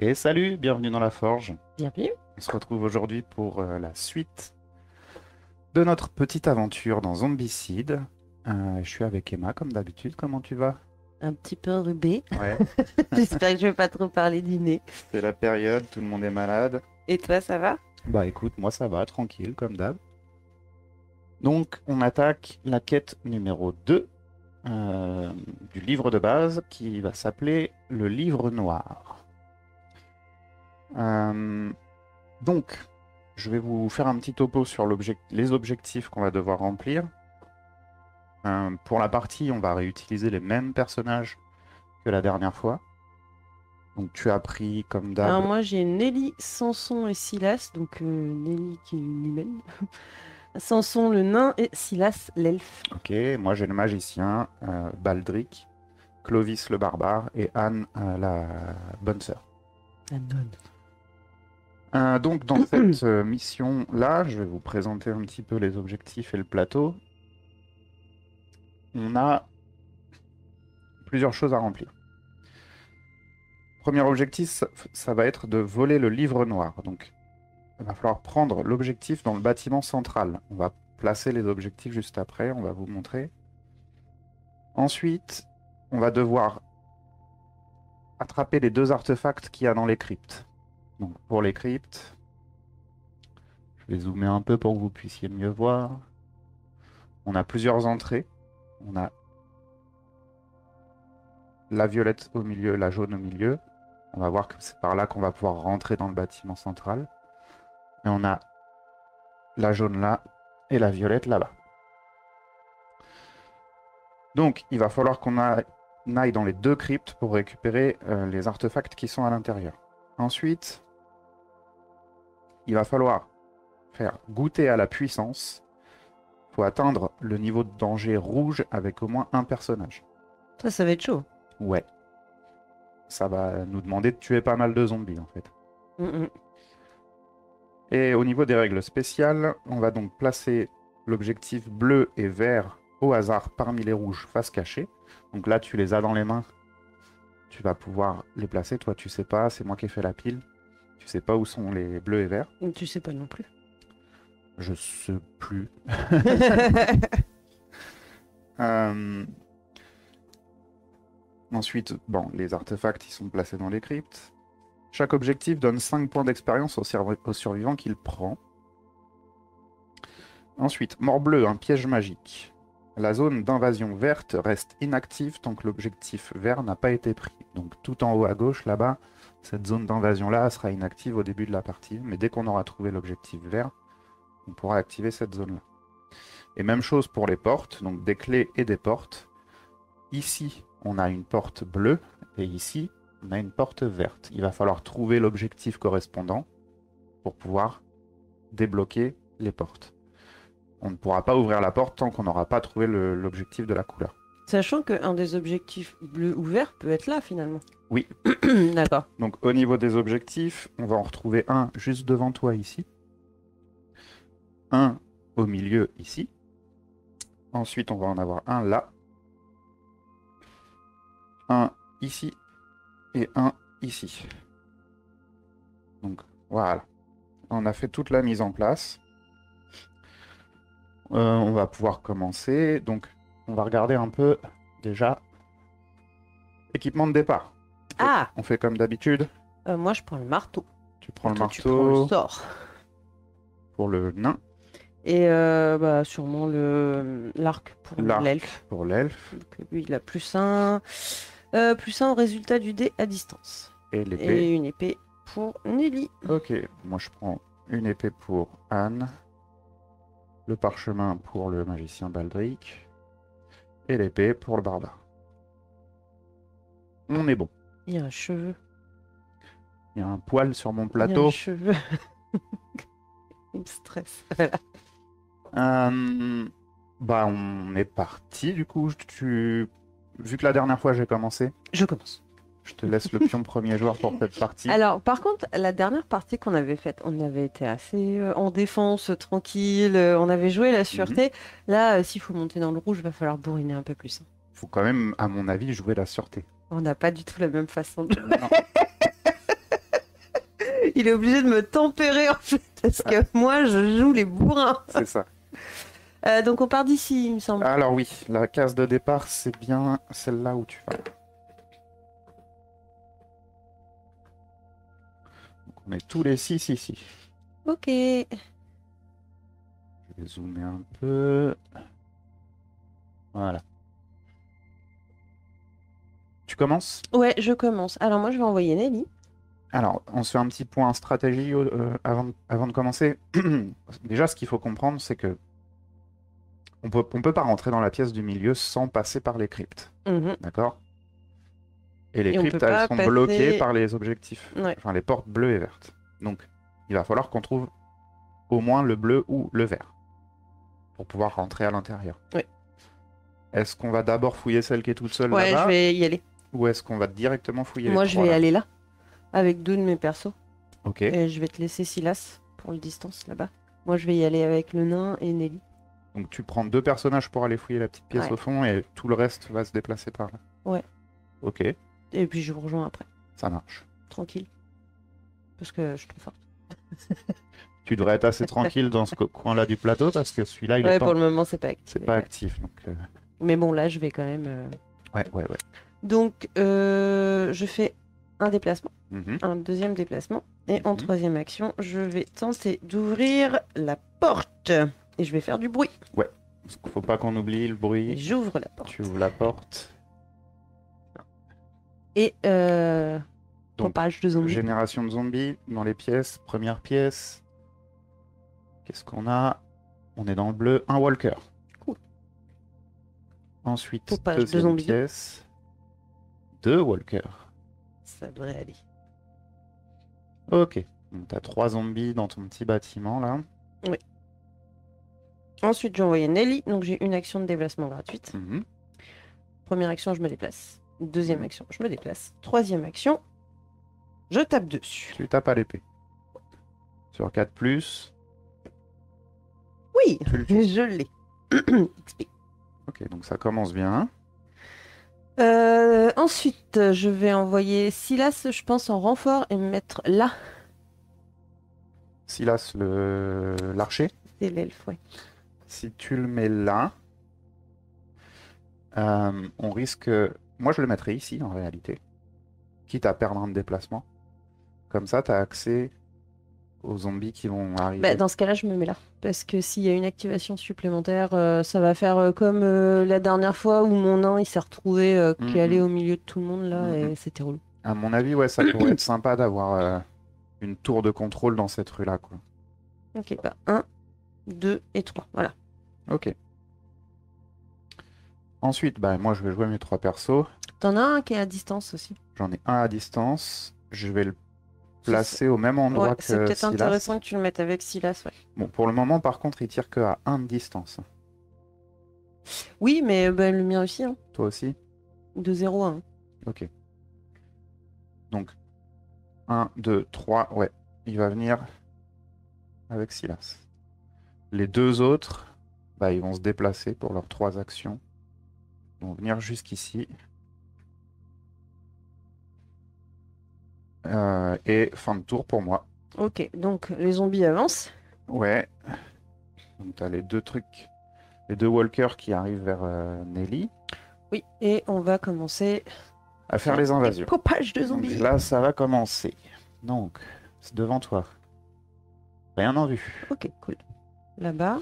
Et salut, bienvenue dans la Forge. Bienvenue. On se retrouve aujourd'hui pour la suite de notre petite aventure dans Zombicide. Je suis avec Emma, comme d'habitude. Comment tu vas? Un petit peu enrhumé. Ouais, J'espère que je vais pas trop parler dîner. c'est la période, tout le monde est malade. Et toi, ça va? Bah écoute, moi ça va, tranquille, comme d'hab. Donc, on attaque la quête numéro 2 du livre de base qui va s'appeler le livre noir. Euh, donc, je vais vous faire un petit topo sur les objectifs qu'on va devoir remplir. Pour la partie, on va réutiliser les mêmes personnages que la dernière fois. Donc tu as pris comme Alors d'hab. moi, j'ai Nelly, Samson et Silas. Donc Nelly qui est une humaine. Samson le nain et Silas l'elfe. Ok, moi j'ai le magicien, Baldric, Clovis le barbare et Anne la bonne sœur. La nonne. Donc dans cette mission-là, je vais vous présenter un petit peu les objectifs et le plateau. On a plusieurs choses à remplir. Premier objectif, ça va être de voler le livre noir. Donc il va falloir prendre l'objectif dans le bâtiment central. On va placer les objectifs juste après, on va vous montrer. Ensuite, on va devoir attraper les 2 artefacts qu'il y a dans les cryptes. Donc pour les cryptes, je vais zoomer un peu pour que vous puissiez mieux voir. On a plusieurs entrées. On a la violette au milieu, la jaune au milieu. On va voir que c'est par là qu'on va pouvoir rentrer dans le bâtiment central. Et on a la jaune là et la violette là-bas. Donc, il va falloir qu'on aille dans les 2 cryptes pour récupérer les artefacts qui sont à l'intérieur. Ensuite, il va falloir faire goûter à la puissance. Il faut atteindre le niveau de danger rouge avec au moins un personnage. Ça va être chaud. Ouais. Ça va nous demander de tuer pas mal de zombies, en fait. Mm, mm. Et au niveau des règles spéciales, on va donc placer l'objectif bleu et vert au hasard parmi les rouges face cachée. Donc là, tu les as dans les mains. Tu vas pouvoir les placer. Toi, tu sais pas. C'est moi qui ai fait la pile. Tu sais pas où sont les bleus et verts. Tu sais pas non plus. Je sais plus. Euh, Ensuite, bon, les artefacts, ils sont placés dans les cryptes. Chaque objectif donne 5 points d'expérience au survivant qu'il prend. Ensuite, mort bleu, un piège magique. La zone d'invasion verte reste inactive tant que l'objectif vert n'a pas été pris. Donc tout en haut à gauche, là-bas, cette zone d'invasion-là sera inactive au début de la partie. Mais dès qu'on aura trouvé l'objectif vert, on pourra activer cette zone-là. Et même chose pour les portes, donc des clés et des portes. Ici, on a une porte bleue, et ici, on a une porte verte. Il va falloir trouver l'objectif correspondant pour pouvoir débloquer les portes. On ne pourra pas ouvrir la porte tant qu'on n'aura pas trouvé l'objectif de la couleur. Sachant qu'un des objectifs bleu ou vert peut être là finalement. Oui, D'accord. donc au niveau des objectifs, on va en retrouver un juste devant toi ici. Un au milieu ici. Ensuite, on va en avoir un là. Un ici. Et un ici. Donc voilà. On a fait toute la mise en place. On va pouvoir commencer. Donc on va regarder un peu déjà équipement de départ. Ah, On fait comme d'habitude. moi je prends le marteau. Tu prends le Toi, tu prends le marteau sort. pour le nain, Et bah, sûrement l'arc pour l'arc l'elfe. pour l'elfe Donc, lui, il a plus un au résultat du dé à distance. et l'épée. Et une épée pour Nelly. Ok, moi je prends une épée pour Anne, le parchemin pour le magicien Baldric et l'épée pour le barbare. On est bon. Il y a un cheveu. Il y a un poil sur mon Il y a un plateau. cheveu. Il me stresse. Voilà. Bah on est parti du coup. Vu que la dernière fois j'ai commencé, Je commence. je te laisse le pion premier joueur pour cette partie. Alors, par contre, la dernière partie qu'on avait faite, on avait été assez en défense, tranquille, on avait joué la sûreté. Là, s'il faut monter dans le rouge, il va falloir bourriner un peu plus, hein. Faut quand même, à mon avis, jouer la sûreté. On n'a pas du tout la même façon de jouer. Non. Il est obligé de me tempérer en fait, parce que moi je joue les bourrins. C'est ça. Donc on part d'ici, il me semble. Alors oui, la case de départ, c'est bien celle-là où tu vas. Donc, on est tous les 6 ici. Ok. Je vais zoomer un peu. Voilà. Tu commences? Ouais, je commence. Alors moi je vais envoyer Nelly. Alors, on se fait un petit point stratégie avant de commencer. Déjà, ce qu'il faut comprendre, c'est que on peut pas rentrer dans la pièce du milieu sans passer par les cryptes. Mhm. D'accord? Et les Et on cryptes, peut elles pas sont passer- bloquées par les objectifs. Ouais. Enfin, les portes bleues et vertes. Donc, il va falloir qu'on trouve au moins le bleu ou le vert pour pouvoir rentrer à l'intérieur. Oui. Est-ce qu'on va d'abord fouiller celle qui est toute seule Ouais, je là-bas vais y aller. ou est-ce qu'on va directement fouiller Moi les je trois vais là? aller là, avec 2 de mes persos. Ok. Et je vais te laisser Silas pour le distance là-bas. Moi je vais y aller avec le nain et Nelly. Donc tu prends 2 personnages pour aller fouiller la petite pièce Ouais. au fond et tout le reste va se déplacer par là. Ouais. Ok, Et puis je vous rejoins après, ça marche. tranquille. Parce que je suis trop forte. Tu devrais être assez tranquille dans ce coin-là du plateau parce que celui-là, il est Ouais, pas, pour le moment c'est pas actif. c'est pas actif. Donc, Mais bon, là je vais quand même. ouais. Donc je fais un déplacement, Mhm. un deuxième déplacement. Et en Mhm. troisième action, je vais tenter d'ouvrir la porte. Et je vais faire du bruit. Parce qu'il faut pas qu'on oublie le Et bruit. j'ouvre la porte. Tu ouvres la porte. Et Donc, pompage de zombies. Génération de zombies dans les pièces. Première pièce. Qu'est-ce qu'on a? On est dans le bleu. Un walker. Cool. Ensuite, Pompage de deuxième zombies. pièce. 2 walkers. Ça devrait aller. Ok. Donc, tu as 3 zombies dans ton petit bâtiment là. Ensuite, j'ai envoyé Nelly. Donc j'ai une action de déplacement gratuite. Mhm. Première action, je me déplace. Deuxième action, je me déplace. Troisième action, je tape dessus. Tu tapes à l'épée. Sur 4 plus. Oui, Tu le tues. je l'ai. XP. Ok, donc ça commence bien. Ensuite, je vais envoyer Silas, je pense, en renfort et me mettre là. Silas, l'archer. C'est l'elfe, ouais. Si tu le mets là, on risque. Moi, je le mettrais ici en réalité, quitte à perdre un déplacement. Comme ça, tu as accès aux zombies qui vont arriver. Bah, dans ce cas-là, je me mets là. Parce que s'il y a une activation supplémentaire, ça va faire comme la dernière fois où mon nain il s'est retrouvé qui allait au milieu de tout le monde là et c'était relou. À mon avis, ouais, ça pourrait être sympa d'avoir une tour de contrôle dans cette rue-là, quoi. Ok, bah 1, 2 et 3. Voilà. Ok. Ensuite, bah, moi, je vais jouer mes 3 persos. T'en as un qui est à distance aussi. J'en ai un à distance. Je vais le placer au même endroit Ouais, que c'est peut-être Silas. intéressant que tu le mettes avec Silas, ouais. Bon, pour le moment, par contre, il tire que à 1 de distance. Oui, mais bah, le mien aussi, hein. Toi aussi? De 0 à 1. Ok. Donc, 1, 2, 3, ouais. Il va venir avec Silas. Les 2 autres, bah, ils vont se déplacer pour leurs 3 actions. Ils vont venir jusqu'ici. Et fin de tour pour moi. Ok, donc les zombies avancent. Ouais. Donc, tu as les 2 trucs, les 2 walkers qui arrivent vers Nelly Oui, et on va commencer à faire les invasions. pompage de Donc zombies. là, ça va commencer. Donc, c'est devant toi. Rien en vue. Ok, cool. Là-bas,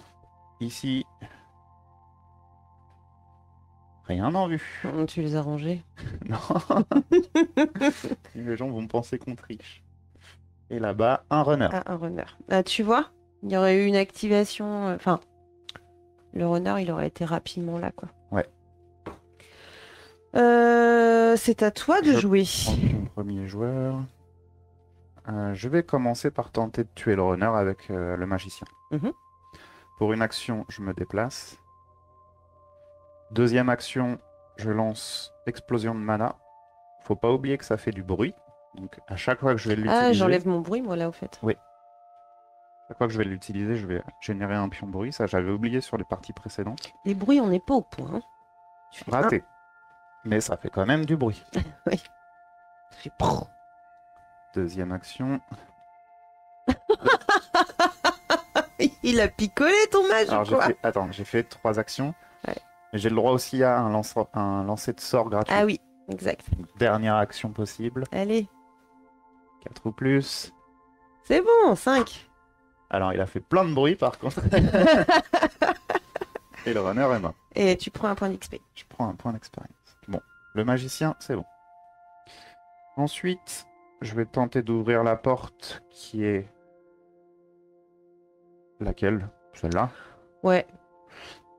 Ici. Rien en vue. tu les as rangés. Non. Les gens vont penser qu'on triche. Et là-bas, un runner. Ah, un runner. Ah, tu vois, il y aurait eu une activation. Enfin, le runner, il aurait été rapidement là, quoi. Ouais. C'est à toi de Je jouer. prends mon premier joueur. Je vais commencer par tenter de tuer le runner avec le magicien. Mhm. Pour une action, je me déplace. Deuxième action, je lance explosion de mana. Faut pas oublier que ça fait du bruit. Donc à chaque fois que je vais l'utiliser, Ah, j'enlève mon bruit, moi, là, au fait. chaque fois que je vais l'utiliser, je vais générer un pion bruit. Ça, j'avais oublié sur les parties précédentes. Les bruits, on n'est pas au point. Hein. Tu fais Raté. Mais ça fait quand même du bruit. Tu fais prrr. Deuxième action. Il a picolé ton mage Alors, ou quoi? j'ai fait 3 actions. Ouais. Mais j'ai le droit aussi à un lancer de sort gratuit. Ah oui, exact. Donc, dernière action possible. Allez, 4 ou plus. c'est bon, 5. Alors, il a fait plein de bruit par contre. Et le runner est mort. Et tu prends un point d'XP. Je prends un point d'expérience. Bon, le magicien, c'est bon. Ensuite, je vais tenter d'ouvrir la porte qui est... Laquelle? Celle-là? Ouais,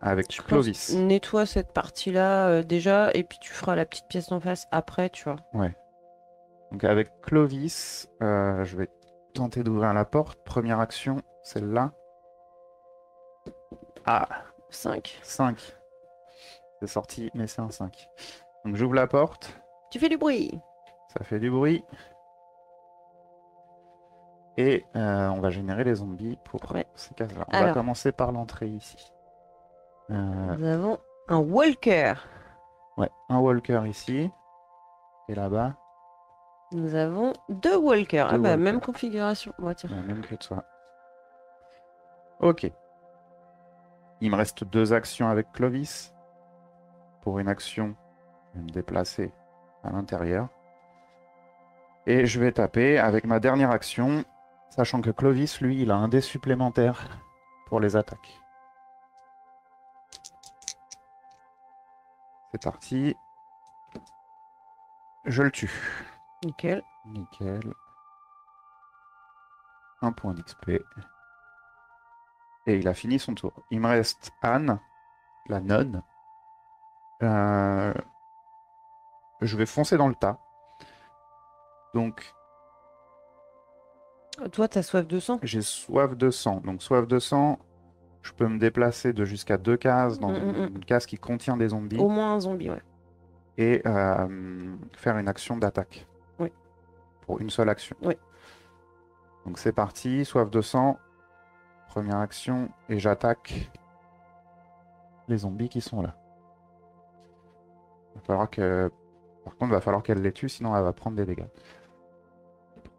Avec je pense Clovis. nettoie cette partie-là déjà, et puis tu feras la petite pièce d'en face après, tu vois. Ouais. Donc avec Clovis, je vais tenter d'ouvrir la porte. Première action, celle-là. Ah, 5. 5. C'est sorti, mais c'est un 5. Donc j'ouvre la porte, Tu fais du bruit. ça fait du bruit. Et on va générer les zombies pour Ouais. ces cases-là. On va Alors. commencer par l'entrée ici. Nous avons un walker. Ouais, un walker ici. Et là-bas, Nous avons 2 walkers. Ah Deux bah, walkers. même configuration. Ouais, tiens. la même que toi. Ok. Il me reste 2 actions avec Clovis. Pour une action, je vais me déplacer à l'intérieur. Et je vais taper avec ma dernière action, sachant que Clovis, lui, il a un dé supplémentaire pour les attaques. C'est parti. Je le tue. Nickel. Nickel. Un point d'XP. Et il a fini son tour. Il me reste Anne, la nonne. Je vais foncer dans le tas. Donc, Toi, t'as soif de sang? j'ai soif de sang. Donc, soif de sang, je peux me déplacer de jusqu'à 2 cases dans une case qui contient des zombies Au moins un zombie, ouais. et faire une action d'attaque. Oui. Pour une seule action. Oui. Donc, c'est parti. Soif de sang. Première action. Et j'attaque les zombies qui sont là. Par contre, il va falloir qu'elle les tue, sinon elle va prendre des dégâts.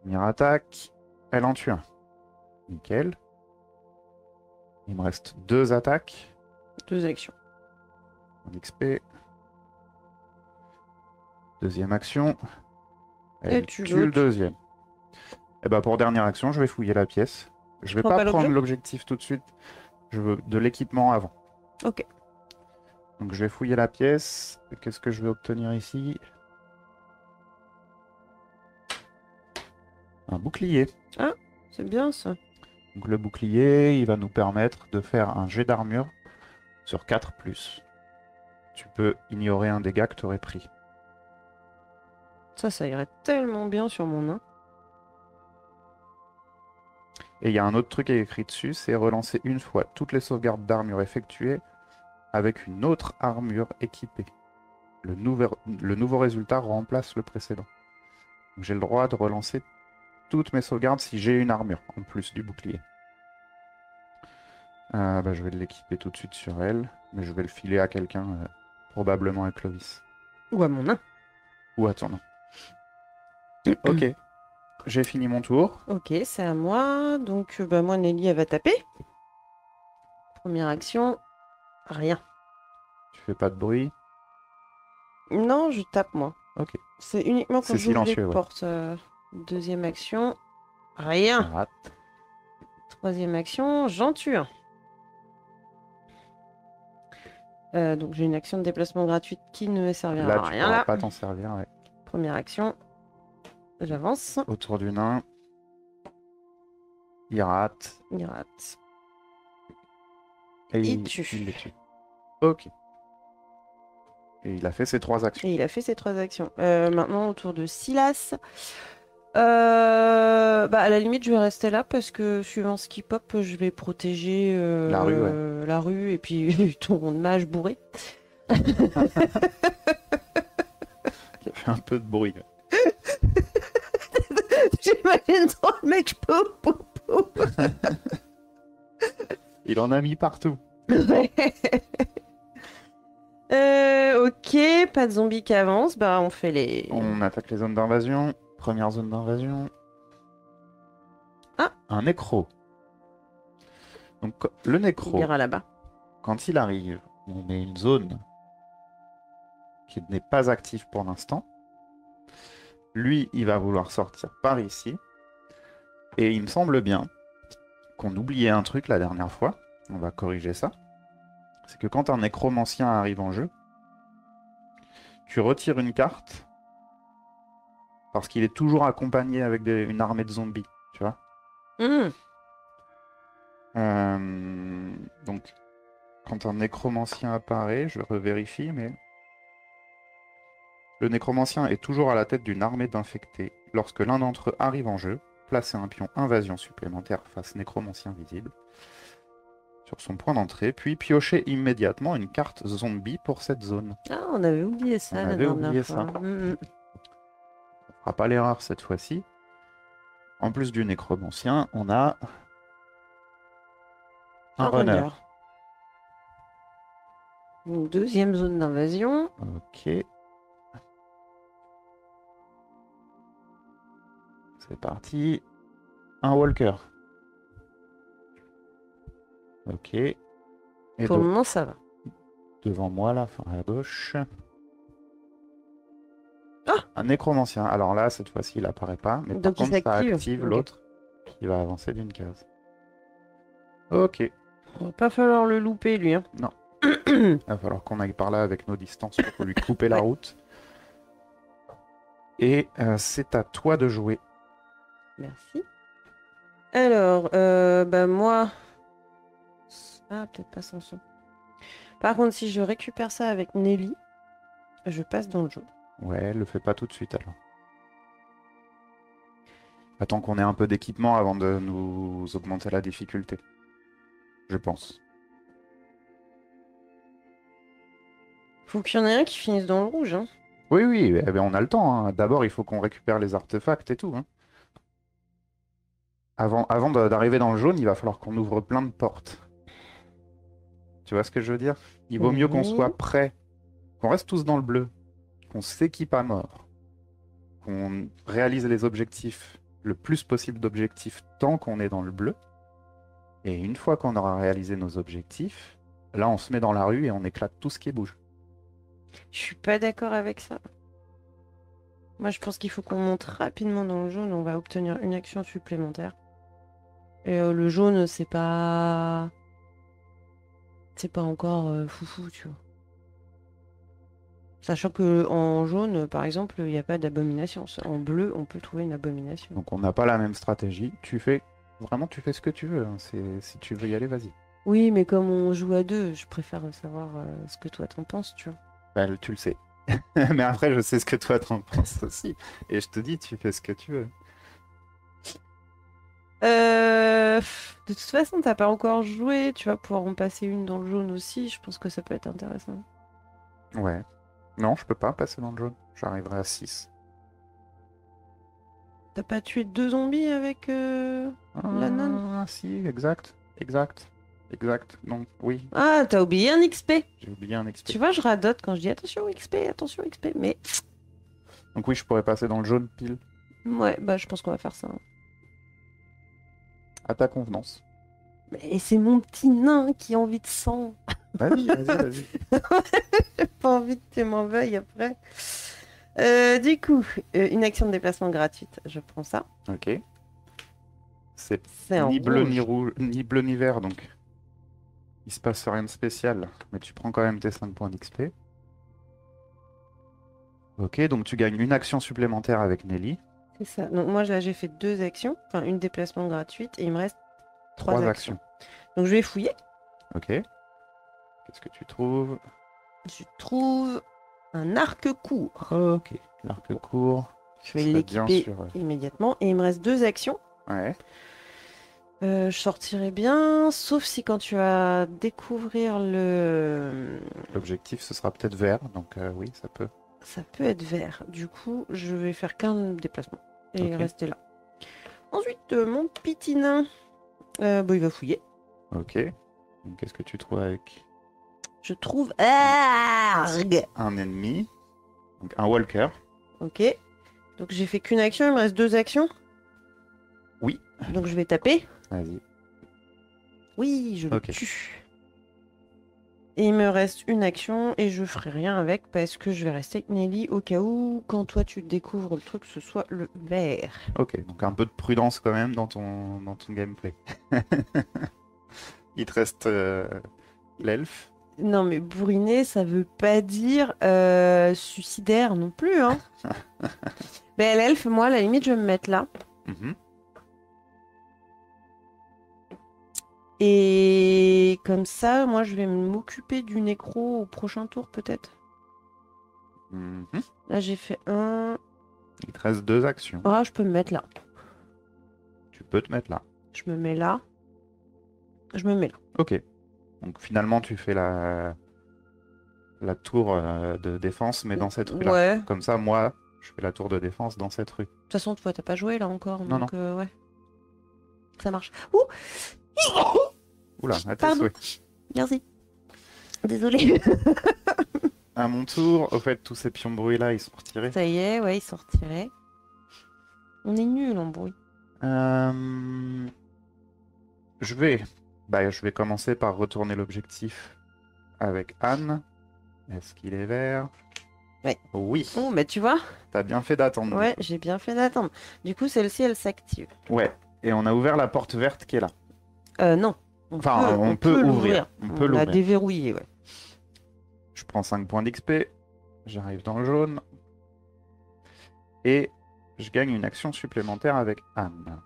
Première attaque, elle en tue un. Nickel. Il me reste 2 attaques. 2 actions. En XP. Deuxième action. Et Elle tu tue le le tues. deuxième. Et bah pour dernière action, je vais fouiller la pièce. Je vais prends pas pas prendre l'objet l'objectif tout de suite. Je veux de l'équipement avant. Ok. Donc je vais fouiller la pièce. Qu'est-ce que je vais obtenir ici? Un bouclier. C'est bien ça. Donc le bouclier, il va nous permettre de faire un jet d'armure sur 4+. Tu peux ignorer un dégât que tu aurais pris. Ça irait tellement bien sur mon nain. Et il y a un autre truc qui est écrit dessus, c'est relancer une fois toutes les sauvegardes d'armure effectuées avec une autre armure équipée. Le nouveau résultat remplace le précédent. Donc j'ai le droit de relancer toutes mes sauvegardes si j'ai une armure, en plus du bouclier. Je vais l'équiper tout de suite sur elle, mais je vais le filer à quelqu'un, probablement à Clovis. Ou à mon nain. Ou à ton nom. Ok, j'ai fini mon tour. Ok, c'est à moi. Donc, moi, Nelly, elle va taper. Première action. Rien. Tu fais pas de bruit. Non, je tape, moi. Ok. C'est uniquement quand C'est j'ouvre les silencieux, ouais. portes. Deuxième action. Rien. Rate. Troisième action, j'en tue un. Donc j'ai une action de déplacement gratuite qui ne me servira Là, à tu rien. pourras Là. pas t'en servir. Ouais. Première action, j'avance. Autour du nain. Il rate. Il rate. Et Il tue. il les tue. Ok. Et il a fait ses 3 actions. Et il a fait ses 3 actions. Maintenant, autour de Silas. À la limite, je vais rester là parce que suivant ce qui pop, je vais protéger La rue, ouais. la rue et puis ton mage bourré. Il fait un peu de bruit. J'imagine trop le mec pou, pou, pou. Il en a mis partout. Ok, pas de zombies qui avancent. Bah, on fait les. On attaque les zones d'invasion. Première zone d'invasion. Ah. Un nécro. Donc le Il nécro, ira là-bas. quand il arrive, on met une zone qui n'est pas active pour l'instant. Lui, il va vouloir sortir par ici. Et il me semble bien qu'on oubliait un truc la dernière fois. On va corriger ça. C'est que quand un nécromancien arrive en jeu, tu retires une carte parce qu'il est toujours accompagné avec une armée de zombies, tu vois. Hmm. Donc, quand un nécromancien apparaît, je revérifie, mais le nécromancien est toujours à la tête d'une armée d'infectés. Lorsque l'un d'entre eux arrive en jeu, placez un pion invasion supplémentaire face nécromancien visible sur son point d'entrée, puis piochez immédiatement une carte zombie pour cette zone. Ah, on avait oublié ça On la avait dernière oublié fois. ça. On fera pas l'erreur cette fois-ci. En plus du nécromancien, on a un runner. Une deuxième zone d'invasion. Ok. C'est parti. Un walker. Ok. Et Pour le moment, ça va. devant moi, là, enfin à gauche. Ah, un nécromancien. Alors là, cette fois-ci, il apparaît pas. Mais par donc il contre, ça s'active. active Ok. l'autre qui va avancer d'une case. Ok. Il va pas falloir le louper, lui. Hein. Non. Il va falloir qu'on aille par là avec nos distances pour lui couper la Ouais. route. Et c'est à toi de jouer. Merci. Alors, bah moi... Ah, peut-être pas sans son. Par contre, si je récupère ça avec Nelly, je passe dans le jeu. Ouais, le fais pas tout de suite alors. Attends qu'on ait un peu d'équipement avant de nous augmenter la difficulté. Je pense. Faut qu'il y en ait un qui finisse dans le rouge. Hein. Oui, oui, eh ben, on a le temps. Hein. D'abord, il faut qu'on récupère les artefacts et tout. Hein. Avant d'arriver dans le jaune, il va falloir qu'on ouvre plein de portes. Tu vois ce que je veux dire? Il vaut mieux qu'on Oui. soit prêt, qu'on reste tous dans le bleu, qu'on s'équipe à mort, qu'on réalise les objectifs, le plus possible d'objectifs tant qu'on est dans le bleu. Et une fois qu'on aura réalisé nos objectifs, là, on se met dans la rue et on éclate tout ce qui bouge. Je suis pas d'accord avec ça. Moi, je pense qu'il faut qu'on monte rapidement dans le jaune. On va obtenir une action supplémentaire. Et le jaune, c'est pas... C'est pas encore foufou, tu vois. Sachant que en jaune, par exemple, il n'y a pas d'abomination. En bleu, on peut trouver une abomination. Donc on n'a pas la même stratégie. Tu fais ce que tu veux. Hein. Si tu veux y aller, vas-y. Oui, mais comme on joue à deux, je préfère savoir ce que toi t'en penses, tu vois. Ben, tu le sais. Mais après, je sais ce que toi t'en penses aussi. Et je te dis, tu fais ce que tu veux. De toute façon, t'as pas encore joué. Tu vas pouvoir en passer une dans le jaune aussi. Je pense que ça peut être intéressant. Ouais. Non, je peux pas passer dans le jaune. J'arriverai à 6. T'as pas tué 2 zombies avec la nonne? Ah, si, exact. Exact. Exact. Donc, oui, Ah, t'as oublié un XP. j'ai oublié un XP. Tu vois, je radote quand je dis attention XP, mais Donc oui, je pourrais passer dans le jaune pile. ouais, bah je pense qu'on va faire ça. Hein. À ta convenance. Mais c'est mon petit nain qui a envie de sang. Vas-y, vas-y, vas-y. J'ai pas envie que tu m'en veuilles après. Du coup, une action de déplacement gratuite, je prends ça. Ok. C'est C'est en ni bleu rouge. ni rouge, ni bleu ni vert, donc il se passe rien de spécial. Mais tu prends quand même tes 5 points d'XP. Ok, donc tu gagnes une action supplémentaire avec Nelly. C'est ça. Donc moi là j'ai fait 2 actions, enfin une déplacement gratuite et il me reste 3 3 actions. actions. Donc je vais fouiller. Ok. Qu'est-ce que tu trouves? Je trouve un arc court. Ok. L'arc court. Je vais serait bien l'équiper sûr, ouais. immédiatement et il me reste 2 actions. Ouais. Je sortirai bien, sauf si quand tu vas découvrir le... L'objectif, ce sera peut-être vert, donc oui, ça peut. Ça peut être vert. Du coup, je vais faire qu'un déplacement et Ok. rester là. Ensuite, mon petit nain, il va fouiller. Ok. Donc, qu'est-ce que tu trouves avec Je trouve Arg. un ennemi? Donc un walker. Ok. Donc j'ai fait qu'une action, il me reste 2 actions. Oui. Donc je vais taper. Vas-y. Oui, je le Ok. tue. Et il me reste une action et je ferai rien avec parce que je vais rester avec Nelly au cas où, quand toi tu découvres le truc, ce soit le vert. Ok, donc un peu de prudence quand même dans ton gameplay. Il te reste l'elfe. Non mais bourriner, ça veut pas dire suicidaire non plus, hein. Ben l'elfe, moi, à la limite, je vais me mettre là. Mhm. Et comme ça, moi, je vais m'occuper du nécro au prochain tour, peut-être. Mhm. Là, j'ai fait un. Il te reste 2 actions. Ah, je peux me mettre là. Tu peux te mettre là. Je me mets là. Je me mets là. Ok. Donc finalement, tu fais la tour de défense, mais dans cette rue-là. Ouais. De Comme ça, moi, je fais la tour de défense dans cette rue. toute façon, toi, t'as pas joué là encore, Non, non. donc ouais. Ça marche. Ouh, Oula, à tes pardon. souhaits. Merci. Désolée. À mon tour, au fait, tous ces pions bruits-là, ils sont retirés. Ça y est, ouais, ils sont retirés. On est nul en bruit. Euh, Je vais... je vais commencer par retourner l'objectif avec Anne. Est-ce qu'il est vert? Ouais. Oui, Oh, bah tu vois. t'as bien fait d'attendre. Ouais, j'ai bien fait d'attendre. Du coup, celle-ci, elle s'active. Ouais, et on a ouvert la porte verte qui est là. Non. Enfin, on peut ouvrir. On peut l'a l'ouvrir. déverrouillé, ouais. Je prends 5 points d'XP. J'arrive dans le jaune. Et je gagne une action supplémentaire avec Anne.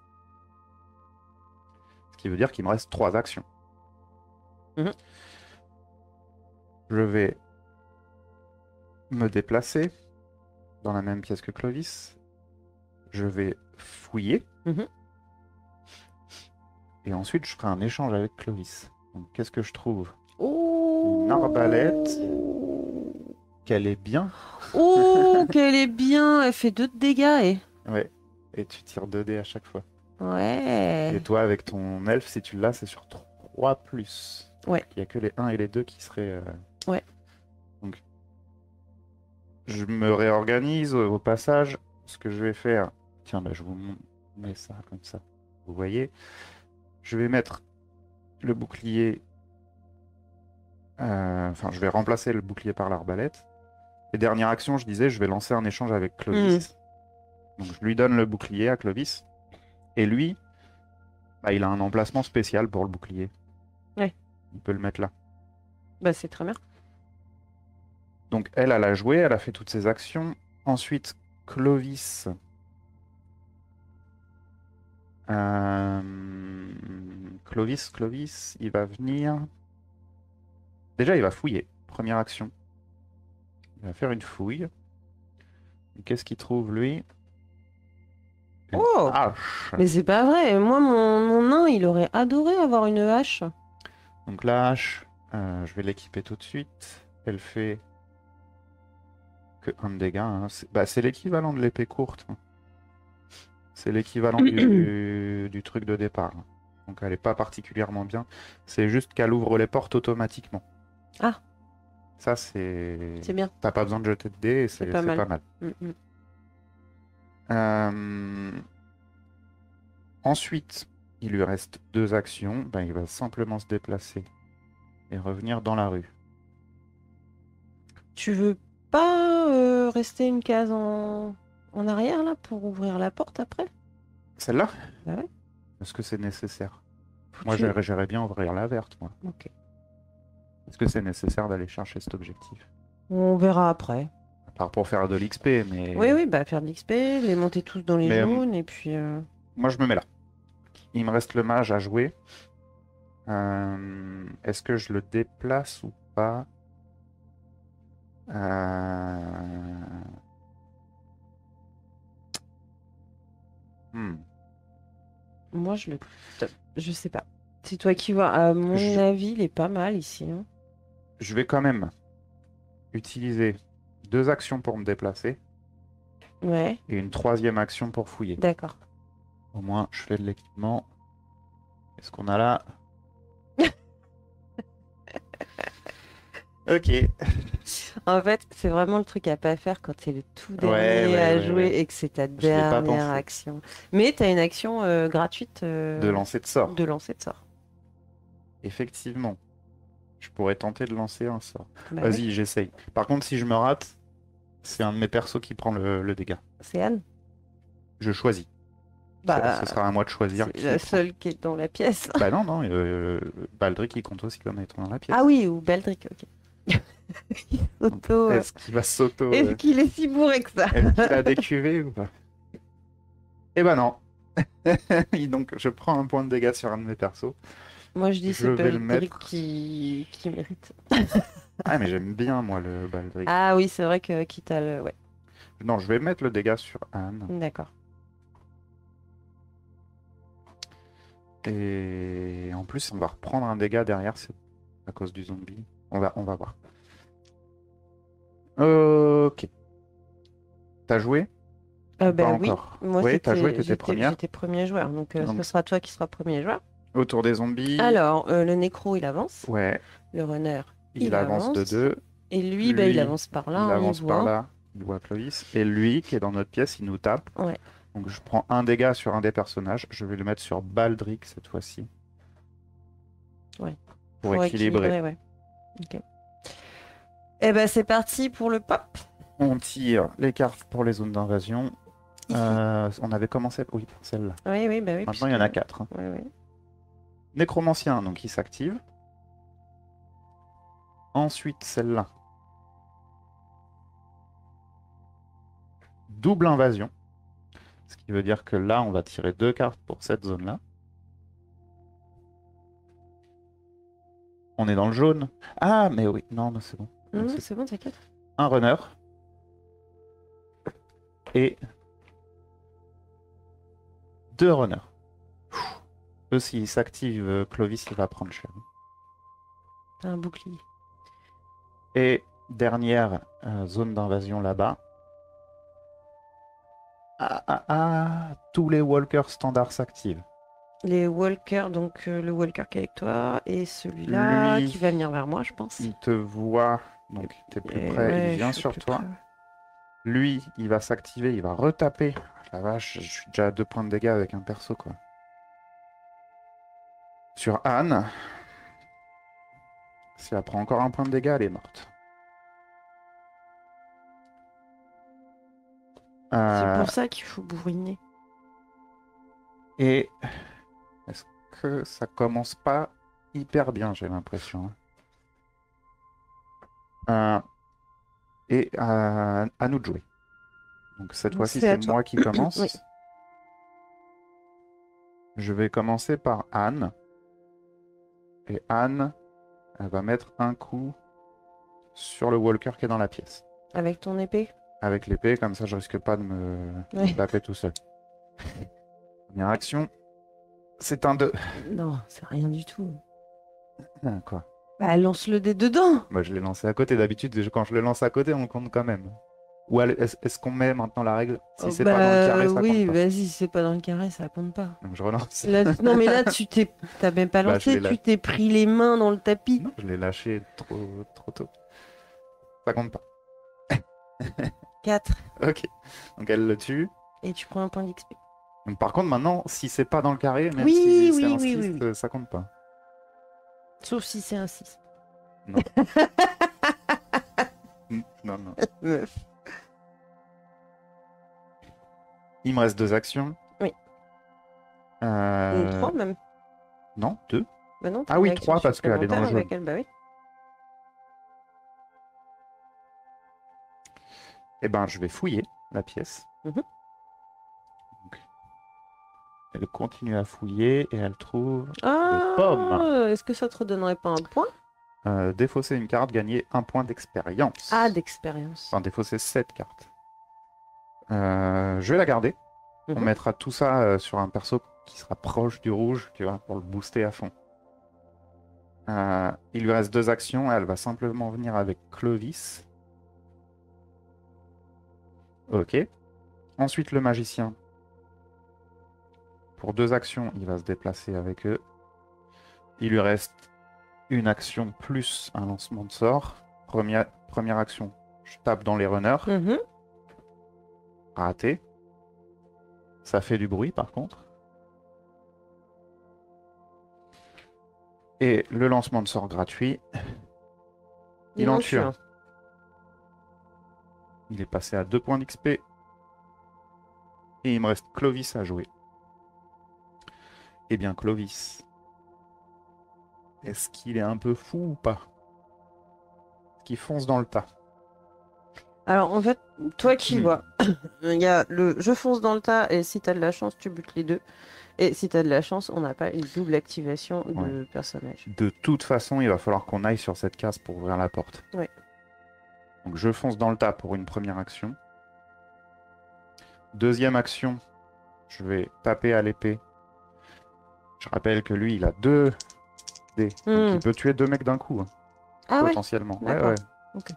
Ce qui veut dire qu'il me reste 3 actions. Mhm. Je vais me déplacer dans la même pièce que Clovis. Je vais fouiller. Mhm. Et ensuite, je ferai un échange avec Clovis. Donc, qu'est-ce que je trouve? Oh. Une arbalète. Qu'elle est bien. Oh, qu'elle est bien. Elle fait 2 de dégâts, et. Ouais. Et tu tires 2 dés à chaque fois. Et Ouais. toi, avec ton elfe, si tu l'as, c'est sur 3 plus. Ouais. Il n'y a que les 1 et les 2 qui seraient... Ouais. Donc, je me réorganise au passage. Ce que je vais faire... Tiens, je vous mets ça comme ça. Vous voyez? Je vais mettre le bouclier... Enfin, je vais remplacer le bouclier par l'arbalète. Et dernière action, je disais, je vais lancer un échange avec Clovis. Donc, je lui donne le bouclier à Clovis. Et lui, il a un emplacement spécial pour le bouclier. Ouais. Il peut le mettre là. Bah, c'est très bien. Donc elle a joué, elle a fait toutes ses actions. Ensuite, Clovis. Clovis, il va venir. Déjà, il va fouiller. Première action. Il va faire une fouille. Et qu'est-ce qu'il trouve, lui? Une Oh! hache. Mais c'est pas vrai. Moi, mon nain, il aurait adoré avoir une hache. Donc la hache, je vais l'équiper tout de suite. Elle fait que 1 de dégâts, hein. C'est l'équivalent de l'épée courte. C'est l'équivalent du truc de départ. Donc elle n'est pas particulièrement bien. C'est juste qu'elle ouvre les portes automatiquement. Ah, Ça, c'est... c'est bien. T'as pas besoin de jeter de dés et c'est pas mal. pas mal. Mm. Ensuite, il lui reste 2 actions. Il va simplement se déplacer et revenir dans la rue. Tu veux pas rester une case en arrière, là, pour ouvrir la porte après? Celle-là? Bah ouais. Est-ce que c'est nécessaire? Faut Moi, tu- j'aimerais bien ouvrir la verte, moi. Ok. Est-ce que c'est nécessaire d'aller chercher cet objectif? On verra après. À part pour faire de l'XP, mais... Oui, bah faire de l'XP, les monter tous dans les Mais, jaunes, et puis... moi, je me mets là. Il me reste le mage à jouer. Est-ce que je le déplace ou pas? Moi, je sais pas. C'est toi qui vois. À mon Je- avis, il est pas mal ici, hein. Je vais quand même utiliser 2 actions pour me déplacer Ouais, et une 3e action pour fouiller. d'accord. Au moins, je fais de l'équipement. Qu'est-ce qu'on a là? Ok. En fait, c'est vraiment le truc à pas faire quand t'es le tout Ouais, dernier ouais, à ouais, jouer ouais. et que c'est ta Je l'ai pas dernière pensé. action. Mais t'as une action gratuite De lancer de sort. de lancer de sort. effectivement, je pourrais tenter de lancer un sort. Bah oui, Vas-y, j'essaye. Par contre, si je me rate, c'est un de mes persos qui prend le dégât. c'est Anne. Je choisis. Ce Bah, sera à moi de choisir c'est qui la prend. seule qui est dans la pièce. Bah non, non, Baldric il compte aussi comme étant dans la Ah pièce. oui, ou Baldric, ok. Donc, Auto. est-ce qu'il va s'auto... Est-ce qu'il est si bourré que ça? Est-ce qu'il a des cuvées ou pas? Eh ben non. Donc je prends un point de dégâts sur un de mes persos. Moi, je dis Je c'est vais le Baldric mettre. qui mérite. Ah mais j'aime bien moi le Baldric. Ah oui, c'est vrai que quitte à le... Ouais, Non, je vais mettre le dégât sur Anne. d'accord. Et en plus, on va reprendre un dégât derrière, c'est à cause du zombie. On va voir. Ok. T'as joué? Ou pas Bah oui, encore? moi Oui, t'as joué, t'étais j'étais première. j'étais premier joueur, donc ce Donc, sera toi qui seras premier joueur. autour des zombies. Alors, le nécro, il avance. Ouais, Le runner, il il avance de avance. 2. Et lui, bah, il Lui, avance par là, il hein, il avance par voit. là. Il voit Clovis. Et lui, qui est dans notre pièce, il nous tape. Ouais, Donc je prends un dégât sur un des personnages. Je vais le mettre sur Baldric cette fois-ci. ouais. Pour Pour équilibrer. équilibrer, ouais. Ok. Eh ben, c'est parti pour le pop. On tire les cartes pour les zones d'invasion. Ici. On avait commencé... Oui, celle-là. Oui, oui, bah oui. Maintenant, il y en a 4. Oui, oui. Nécromancien, donc il s'active. Ensuite, celle-là. Double invasion. Ce qui veut dire que là, on va tirer 2 cartes pour cette zone-là. On est dans le jaune. Ah, mais oui. Non, non, c'est bon. Non, Donc, non, c'est c'est bon, t'inquiète. un runner. Et 2 runners. Eux, s'ils s'activent, Clovis, il va prendre cher. T'as un bouclier. Et dernière zone d'invasion là-bas. Ah, ah, ah, tous les walkers standards s'activent. Les walkers, donc le walker qui est avec toi, et celui-là Lui, qui va venir vers moi, je pense. il te voit, donc t'es plus Et près, il ouais, je vient suis sur plus toi. près. Lui, il va s'activer, il va retaper. La vache, je suis déjà à 2 points de dégâts avec un perso, quoi. Sur Anne, si elle prend encore un point de dégâts, elle est morte. C'est Euh, pour ça qu'il faut bourriner. et est-ce que ça commence pas hyper bien, j'ai l'impression. Et à nous de jouer. Donc cette Donc, fois-ci, c'est c'est à toi. moi qui commence. Oui. Je vais commencer par Anne. Et Anne, elle va mettre un coup sur le walker qui est dans la pièce. Avec ton épée? Avec l'épée, comme ça je risque pas de me Oui. taper tout seul. Première action, c'est un 2. Non, c'est rien du tout. Ah, quoi? Bah, lance-le dé dedans. Moi je l'ai lancé à côté. D'habitude, quand je le lance à côté, on le compte quand même. Ou est-ce qu'on met maintenant la règle? Si Oh, c'est pas dans le carré, ça oui, compte pas. vas-y, si c'est pas dans le carré, ça compte pas. Donc je relance. Là, non, mais là, t'as même pas Bah, je lancé, l'ai tu t'es pris les mains dans le tapis. Non, je l'ai lâché trop tôt. Ça compte pas. 4. Ok. Donc elle le tue. Et tu prends un point d'XP. Donc, par contre, maintenant, si c'est pas dans le carré, même Oui, si oui, c'est un oui, 6, oui, oui. ça compte pas. Sauf si c'est un 6. Non. Non, non. Meuf. Il me reste 2 actions. Oui. Euh, 3 même. Non, 2. Bah non, Ah t'as oui, une action 3 parce qu'elle est dans le supplémentaire jaune. avec elle, bah oui. Eh ben, je vais fouiller la pièce. Mhm. Donc, elle continue à fouiller et elle trouve Ah, des pommes. est-ce que ça te redonnerait pas un point? Défausser une carte, gagner 1 point d'expérience. Ah, d'expérience. Enfin, défausser 7 cartes. Je vais la garder. On Mhm. mettra tout ça sur un perso qui sera proche du rouge, tu vois, pour le booster à fond. Il lui reste 2 actions. Elle va simplement venir avec Clovis. Ok. Ensuite, le magicien. Pour 2 actions, il va se déplacer avec eux. Il lui reste une action plus un lancement de sort. Première action, je tape dans les runners. Mhm. Raté. Ça fait du bruit par contre. Et le lancement de sort gratuit, il en tue un. Il est passé à 2 points d'XP. Et il me reste Clovis à jouer. Eh bien, Clovis, est-ce qu'il est un peu fou ou pas? Est-ce qu'il fonce dans le tas? Alors, en fait, toi qui vois, il y a le je fonce dans le tas et si t'as de la chance, tu butes les deux. Et si t'as de la chance, on n'a pas une double activation de personnage. De toute façon, il va falloir qu'on aille sur cette case pour ouvrir la porte. Ouais. Donc je fonce dans le tas pour une première action. Deuxième action, je vais taper à l'épée. Je rappelle que lui, il a 2 dés. Donc il peut tuer 2 mecs d'un coup, hein, Ah ouais? potentiellement. Ouais, D'accord. ouais. Ok.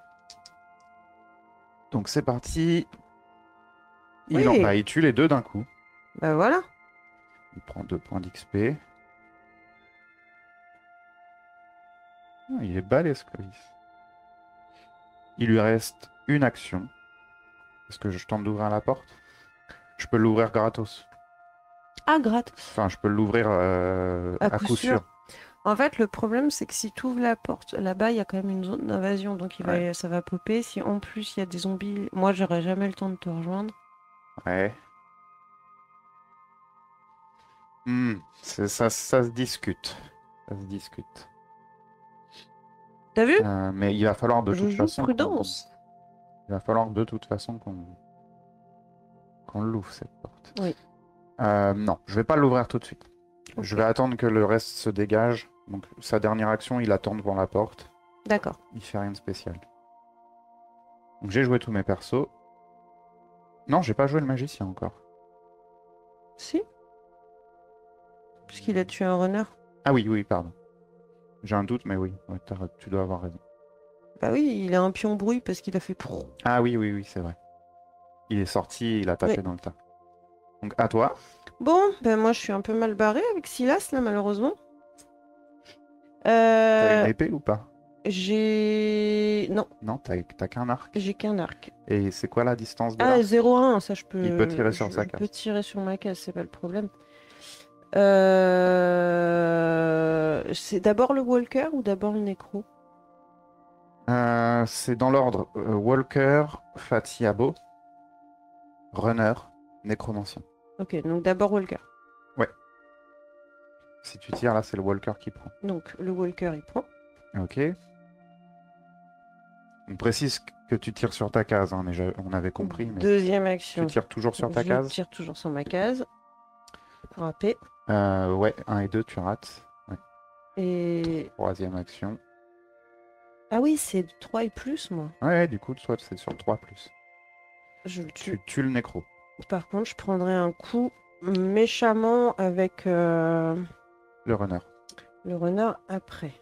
Donc c'est parti. Oui. Il tue les 2 d'un coup. Bah voilà. Il prend 2 points d'XP. Ah, il est balèze, Clovis. Il lui reste une action. Est-ce que je tente d'ouvrir la porte? Je peux l'ouvrir gratos. Ah, gratos. Enfin, je peux l'ouvrir à coup sûr. En fait, le problème, c'est que si tu ouvres la porte, là-bas, il y a quand même une zone d'invasion, donc ça va popper. Si en plus il y a des zombies, moi, j'aurais jamais le temps de te rejoindre. Ouais. Ça se discute. Ça se discute. T'as vu? Mais il va falloir de toute façon. Prudence. Il va falloir de toute façon qu'on l'ouvre cette porte. Oui. Non, je vais pas l'ouvrir tout de suite. Okay. Je vais attendre que le reste se dégage. Donc sa dernière action, il attend devant la porte. D'accord. Il fait rien de spécial. Donc j'ai joué tous mes persos. Non, j'ai pas joué le magicien encore. Si. Puisqu'il a tué un runner. Ah oui, pardon. J'ai un doute, mais oui, ouais, tu dois avoir raison. Bah oui, il a un pion bruit parce qu'il a fait pro. Ah oui, c'est vrai. Il est sorti, il a tapé dans le tas. Donc à toi. Bon, ben moi je suis un peu mal barré avec Silas là malheureusement. T'as une épée ou pas? J'ai... Non. Non, t'as qu'un arc. J'ai qu'un arc. Et c'est quoi la distance de l'arc? 0,1, ça je peux... Il peut tirer sur sa case. Je peux tirer sur ma case, c'est pas le problème. C'est d'abord le Walker ou d'abord le Nécro? C'est dans l'ordre Walker, Fatiabo, Runner, Nécromancien. Ok, donc d'abord Walker. Ouais. Si tu tires là, c'est le Walker qui prend. Donc le Walker il prend. Ok. On précise que tu tires sur ta case, hein, mais on avait compris. Mais deuxième action. Tu tires toujours sur ta case? Je tire toujours sur ma case. Râpé. Ouais, 1 et 2, tu rates. Ouais. Et... Troisième action. Ah oui, c'est 3 et plus, moi. Ouais, du coup, soit c'est sur 3+. Je le tue. Tu tues le nécro. Par contre, je prendrai un coup méchamment avec le runner. Le runner après.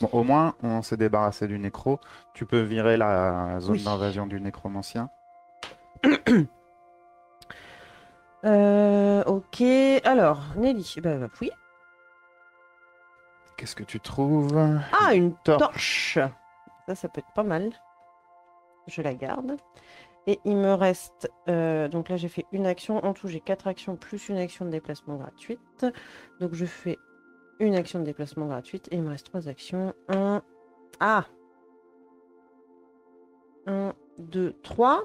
Bon, au moins, on s'est débarrassé du nécro. Tu peux virer la zone d'invasion du nécromancien. Ok, alors, Nelly, bah, va fouiller. Qu'est-ce que tu trouves? Ah, une torche. Ça peut être pas mal. Je la garde. Et il me reste... donc là, j'ai fait une action. En tout, j'ai 4 actions plus une action de déplacement gratuite. Donc je fais une action de déplacement gratuite. Et il me reste 3 actions. 1... Ah 1, 2, 3.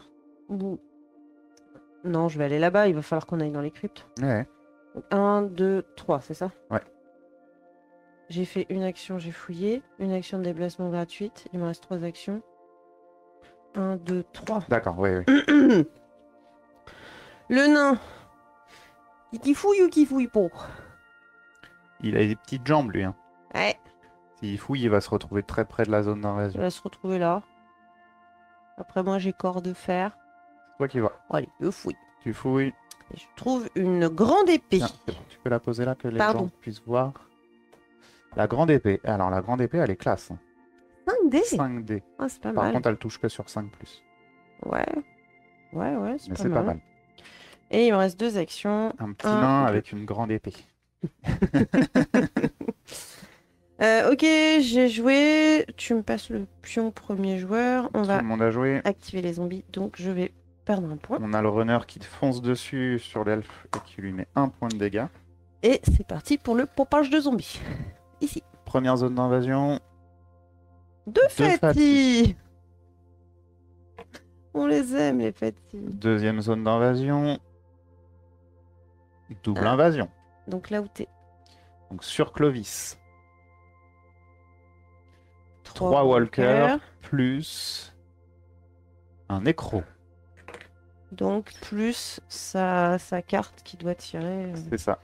Non, je vais aller là-bas. Il va falloir qu'on aille dans les cryptes. Ouais. 1, 2, 3, c'est ça? Ouais. J'ai fait une action, j'ai fouillé. Une action de déplacement gratuite. Il me reste 3 actions. 1, 2, 3. D'accord, oui. Le nain. Qui fouille ou qui fouille pas? Il a des petites jambes, lui. Hein. Ouais. S'il fouille, il va se retrouver très près de la zone d'invasion. Il va se retrouver là. Après, moi, j'ai corps de fer. C'est toi qui vas. Allez, je fouille. Tu fouilles. Et je trouve une grande épée. Tiens, tu peux la poser là, que les gens puissent voir. La grande épée. Alors, la grande épée, elle est classe. 5D 5D. Ah, c'est pas Par mal. contre, elle touche que sur 5+. Ouais, c'est pas mal. Et il me reste 2 actions. Un petit nain avec une grande épée. Ok, j'ai joué. Tu me passes le pion premier joueur. On va Tout le monde a joué. activer les zombies. Donc, je vais perdre un point. On a le runner qui fonce dessus sur l'elfe et qui lui met 1 point de dégâts. Et c'est parti pour le pompage de zombies. Ici. première zone d'invasion. Deux Fati. Fati. On les aime, les Fati. Deuxième zone d'invasion. Double Ah. invasion. Donc là où t'es. Donc sur Clovis. 3 3 walkers plus un nécro. Donc plus sa carte qui doit tirer. C'est ça.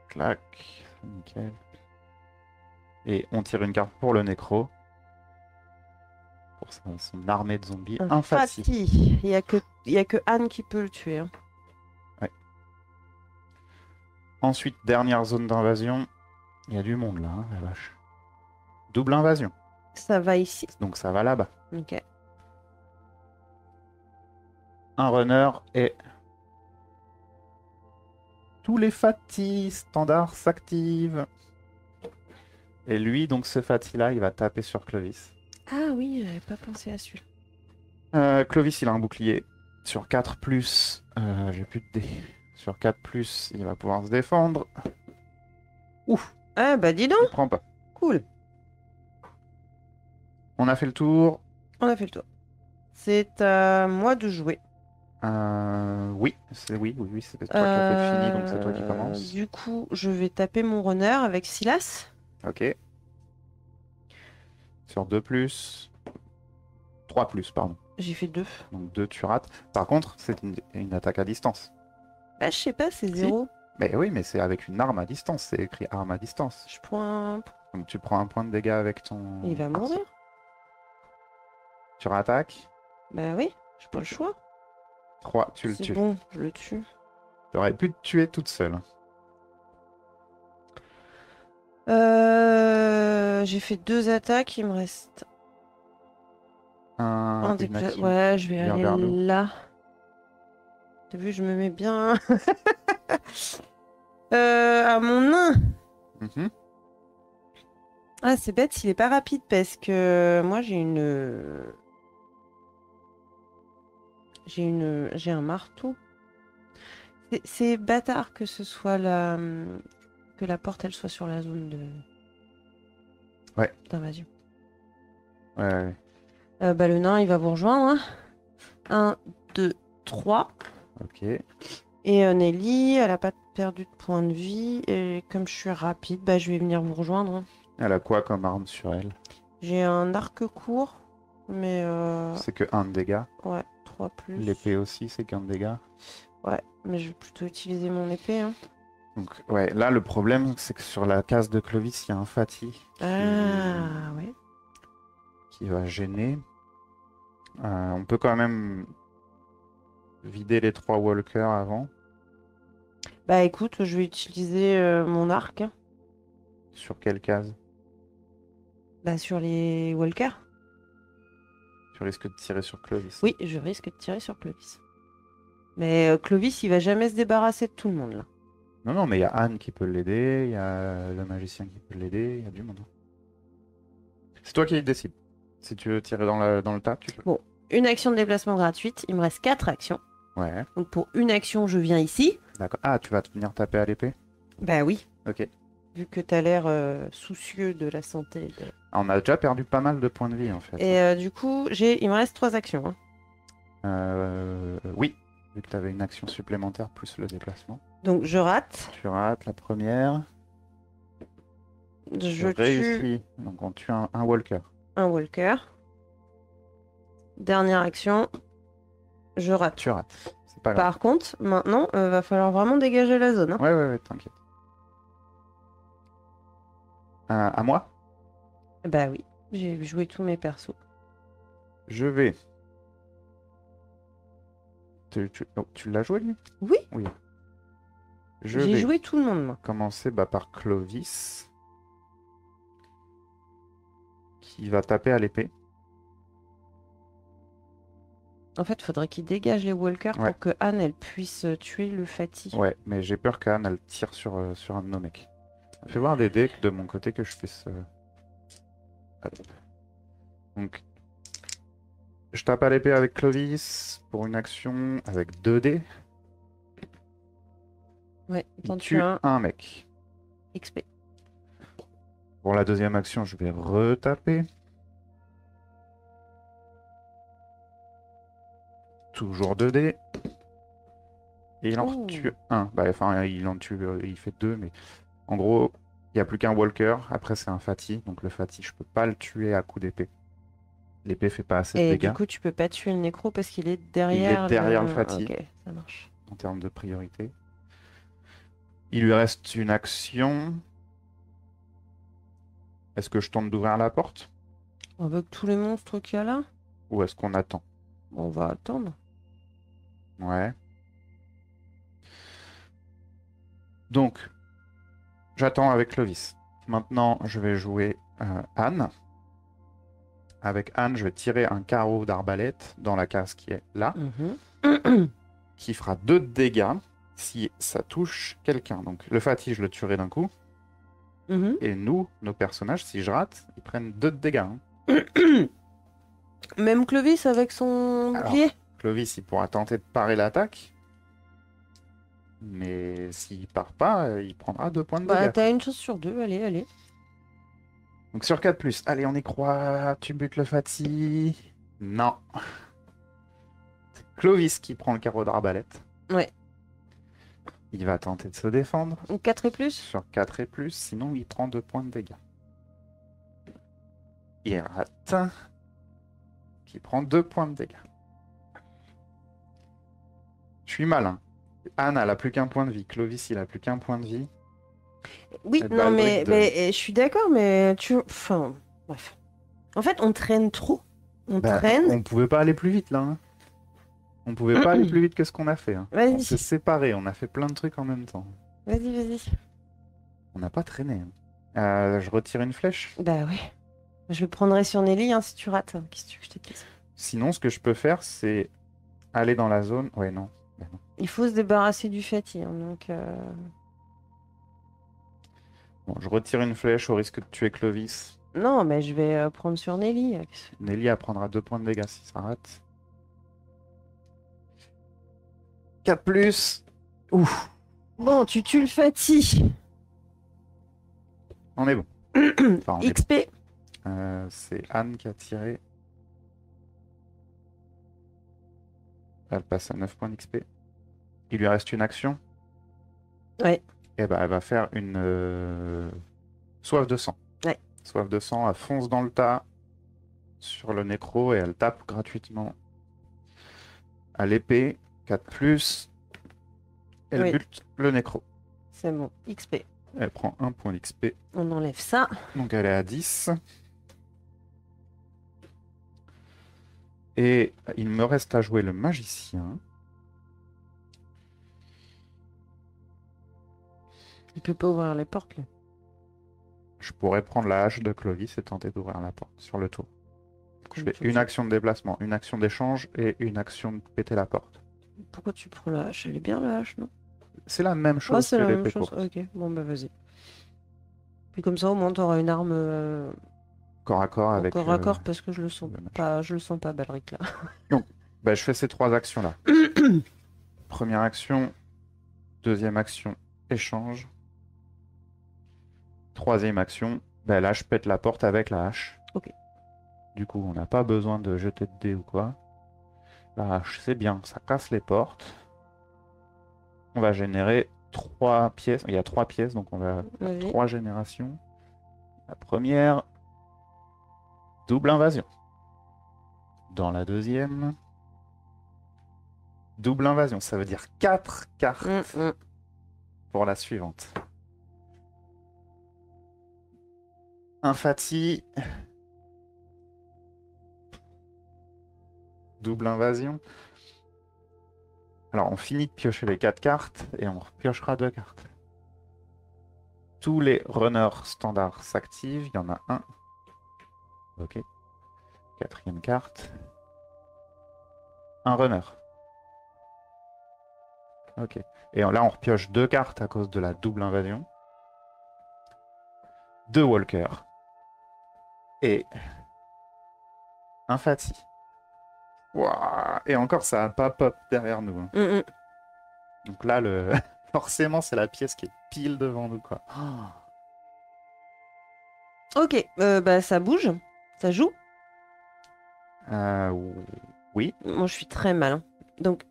Clac. Nickel. Et on tire une carte pour le nécro. Pour son armée de zombies. Un Fati. Fati. Il y a que Anne qui peut le tuer. Hein. Ensuite, dernière zone d'invasion. Il y a du monde là, hein, la vache. Double invasion. Ça va ici. Donc ça va là-bas. Ok. Un runner et tous les Fati standards s'activent. Et lui, donc ce Fati-là, il va taper sur Clovis. Ah oui, j'avais pas pensé à celui-là. Clovis, il a un bouclier. Sur 4 plus, j'ai plus de dés. Sur 4 plus, il va pouvoir se défendre. Ouf, Ah bah dis donc. il prend pas. Cool. On a fait le tour. On a fait le tour. C'est à moi de jouer. Oui, oui, c'est toi qui as fait fini, donc c'est toi qui commence. Du coup, je vais taper mon runner avec Silas. Ok. Sur 2 plus. 3 plus, pardon. J'ai fait 2. Donc 2, tu rates. Par contre, c'est une attaque à distance. Bah, je sais pas, c'est 0. Mais oui, mais c'est avec une arme à distance. C'est écrit arme à distance. Je prends un... Donc tu prends un point de dégâts avec ton... Il va mourir. Tu rattaques. Bah oui, j'ai pas le choix. 3, tu le C'est tues. bon, je le tue. T'aurais pu te tuer toute seule. J'ai fait 2 attaques, il me reste un Une déplacement. active. Ouais, je vais Viens aller vers nous. là. T'as vu, je me mets bien. À mon nain. Mhm. Ah, c'est bête, il est pas rapide parce que moi j'ai un marteau. C'est bâtard que ce soit que la porte elle soit sur la zone Ouais. d'invasion. Ouais. Bah, le nain il va vous rejoindre. 1, 2, 3. Ok. Et Nelly, elle a pas perdu de points de vie. Et comme je suis rapide, bah, je vais venir vous rejoindre. Hein. Elle a quoi comme arme sur elle? J'ai un arc court, mais C'est que 1 de dégâts. ouais, 3 plus. L'épée aussi, c'est qu'un de dégâts. Ouais, mais je vais plutôt utiliser mon épée. Hein. Donc, ouais, là, le problème, c'est que sur la case de Clovis, il y a un Fati Ah, ouais. qui va gêner. On peut quand même vider les 3 walkers avant. Bah écoute, je vais utiliser mon arc. Hein. Sur quelle case? Bah sur les walkers. Tu risques de tirer sur Clovis. Oui, je risque de tirer sur Clovis. Mais Clovis, il va jamais se débarrasser de tout le monde là. Non, non, mais il y a Anne qui peut l'aider, il y a le magicien qui peut l'aider, il y a du monde. C'est toi qui décides. Si tu veux tirer dans le tas, tu peux. Bon, une action de déplacement gratuite, il me reste 4 actions. Ouais, Donc pour une action, je viens ici. d'accord. Ah, tu vas te venir taper à l'épée? Bah oui, Ok. vu que t'as l'air soucieux de la santé. Ah, on a déjà perdu pas mal de points de vie en fait. Et du coup, il me reste 3 actions. Hein. Oui, vu que tu avais une action supplémentaire plus le déplacement. Donc je rate, Tu rates la première. je tue réussis. Donc on tue un walker. un walker. Dernière action, je rate. Tu rates. C'est pas grave. Par contre, maintenant, va falloir vraiment dégager la zone. Hein. Ouais, t'inquiète. À moi? Bah oui, j'ai joué tous mes persos. Je vais. Tu l'as joué lui? Oui, Oui. j'ai vais joué tout le monde, moi. commencer par Clovis. Qui va taper à l'épée. En fait, faudrait qu'il dégage les walkers Ouais. pour que Anne, elle puisse tuer le Fati. Ouais, mais j'ai peur qu'Anne elle tire sur un de nos mecs. Fais voir des dés de mon côté que je puisse. Hop. Donc, je tape à l'épée avec Clovis pour une action avec 2 dés. Ouais, Il t'en tue tues un un mec. XP. Pour la deuxième action, je vais retaper. Toujours 2 dés. Et il en Ouh. tue un. Bah, enfin, il en tue, il fait 2, mais en gros, il n'y a plus qu'un Walker. Après, c'est un Fati. Donc le Fati, je peux pas le tuer à coup d'épée. L'épée fait pas assez de Et du dégâts. coup, tu peux pas tuer le nécro parce qu'il est Il est derrière derrière le le... Fati, Ok, ça marche. en termes de priorité. Il lui reste une action. Est-ce que je tente d'ouvrir la porte? Avec tous les monstres qu'il y a là, Ou est-ce qu'on attend? on va attendre. Ouais. Donc, j'attends avec Clovis. Maintenant, je vais jouer Anne. Avec Anne, je vais tirer un carreau d'arbalète dans la case qui est là, Mhm. qui fera 2 de dégâts si ça touche quelqu'un. Donc le Fatih, je le tuerai d'un coup. Mhm. Et nous, nos personnages, si je rate, ils prennent 2 de dégâts. Même Clovis avec son bouclier? Alors, Clovis, il pourra tenter de parer l'attaque. Mais s'il part pas, il prendra 2 points de Bah, dégâts. t'as une chance sur deux, allez, allez. Donc sur 4+, allez, on y croit. Tu butes le Fatih. Non. C'est Clovis qui prend le carreau d'arbalète. Ouais. Il va tenter de se défendre. 4 et plus? Sur 4 et plus, sinon il prend 2 points de dégâts. Il rate. Qui prend 2 points de dégâts. Je suis malin. Anne, elle a plus qu'un point de vie. Clovis, il a plus qu'un point de vie. Oui, Et non, Baldric, 2. mais je suis d'accord, mais tu... Enfin, bref. En fait, on traîne trop. On Bah, traîne. on pouvait pas aller plus vite là, hein. On pouvait pas aller plus vite que ce qu'on a fait, hein. On s'est Vas-y, séparés, on a fait plein de trucs en même temps. vas-y, vas-y. On n'a pas traîné, hein. Je retire une flèche. Bah oui. Je le prendrai sur Nelly hein, si tu rates. Qu'est-ce que tu veux que je te dise? Sinon, ce que je peux faire, c'est aller dans la zone. Ouais, non. Bah, non. Il faut se débarrasser du Fatih. Hein, donc, Bon, je retire une flèche au risque de tuer Clovis. non, mais je vais prendre sur Nelly. Nelly, elle prendra 2 points de dégâts si ça rate. 4+. Ouf, Bon, tu tues le Fatih. on est bon. Enfin, on est bon. XP. C'est Anne qui a tiré. Elle passe à 9 points d'XP. Il lui reste une action. Ouais. Et ben, elle va faire une soif de sang. Ouais. Soif de sang, elle fonce dans le tas sur le nécro et elle tape gratuitement à l'épée. 4+. Elle Oui. bute le nécro. C'est bon. XP. Elle prend 1 point d'XP. On enlève ça. Donc elle est à 10. Et il me reste à jouer le magicien. Il peut pas ouvrir les portes, lui. Je pourrais prendre la hache de Clovis et tenter d'ouvrir la porte sur le tour. Je fais Comme une ça. action de déplacement, une action d'échange et une action de péter la porte. Pourquoi tu prends la hache? Elle est bien, la hache, non? C'est la même Ah, chose c'est que la même l'épée chose. courte. Ok, bon, bah vas-y. Puis comme ça, au moins, t'auras une arme Corps à corps avec corps à corps parce que je le sens le machin. pas. Je le sens pas, Balric, là. Donc, bah, je fais ces 3 actions-là. Première action, deuxième action, échange. Troisième action, bah, là je pète la porte avec la hache. Ok. Du coup, on n'a pas besoin de jeter de dés ou quoi. La hache, c'est bien, ça casse les portes. On va générer 3 pièces. Il y a 3 pièces, donc on va faire Vas-y. 3 générations. La première, double invasion. Dans la deuxième, double invasion. Ça veut dire 4 cartes pour la suivante. Un Fati. Double invasion. Alors, on finit de piocher les 4 cartes et on repiochera 2 cartes. Tous les runners standards s'activent. Il y en a un. Ok. Quatrième carte. Un runner. Ok. Et là, on repioche 2 cartes à cause de la double invasion. 2 walkers. Et un Fati. Ouah. Et encore, ça n'a pas pop derrière nous, hein. Donc là, forcément, c'est la pièce qui est pile devant nous, quoi. Oh. Ok, bah ça bouge, ça joue. Euh, oui, Moi, je suis très mal, hein. Donc,